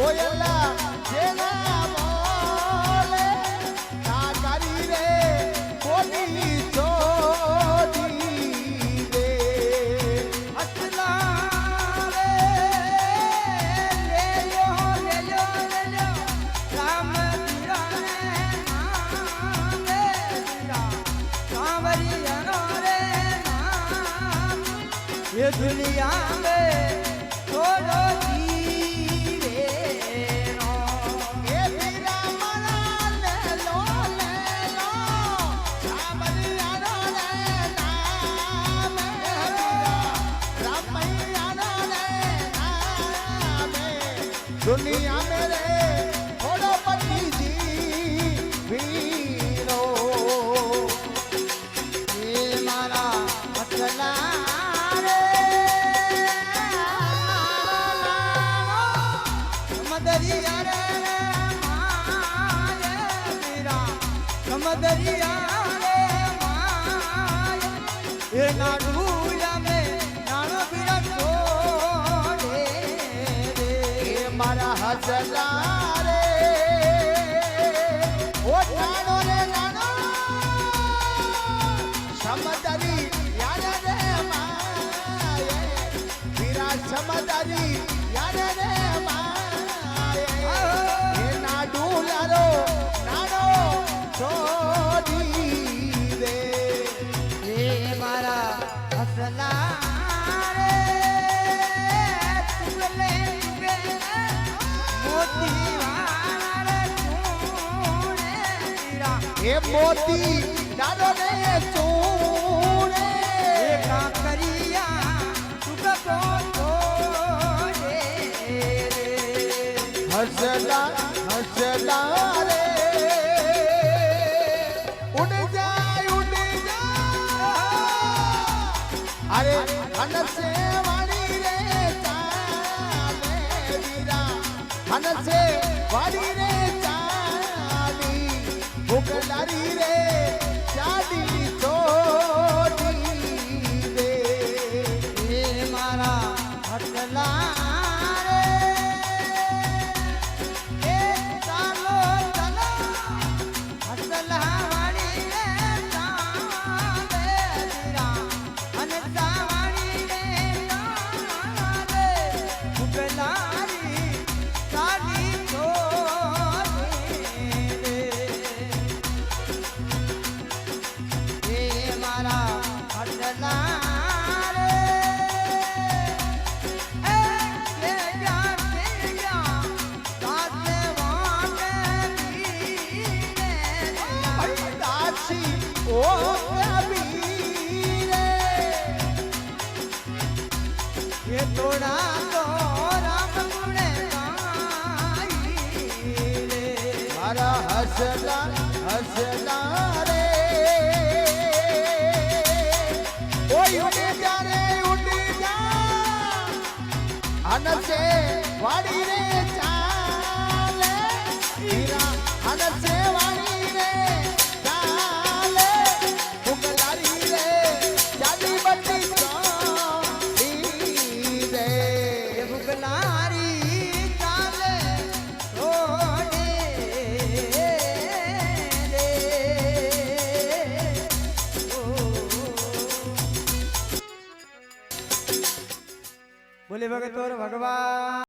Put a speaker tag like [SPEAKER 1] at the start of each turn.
[SPEAKER 1] કોયલા જેના બોલે ના કરી રે કોની ચોરી રે
[SPEAKER 2] અસલા રે લેજો રામ ये दुनिया में छोड़ो जीवे नो
[SPEAKER 1] ये वीरा मना ले लो रामैया नो रे नाम रामैया नो रे नाम दुनिया में रे छोड़ो पति जी वीरो
[SPEAKER 2] ये मारा अकला दरिया रे माया मेरा समदरिया रे माया ये नाडूया में नानो बिना छोड़े रे
[SPEAKER 1] ये मारा हसला रे ओ नानो रे नानो समदरी यार रे माये वीरा समदरी यार रे ये मोती डालो रे चूड़े
[SPEAKER 2] काकरिया तुझको छोड़े
[SPEAKER 1] हसला रे उड़ जाए अरे हन से वाली रे चाले वीरा हन से वाली रे चाली भुगलारी रे चाली छोड़ी रे
[SPEAKER 2] ये मारा हटला
[SPEAKER 1] ओ कबीर
[SPEAKER 2] ये थोड़ा तो राम गुण गाई रे
[SPEAKER 1] मारा हसला रे ओए उड़ी जा हन से वाड़ी रे चाले हीरा हन से वाड़ी रे
[SPEAKER 2] बोले भगत और भगवान।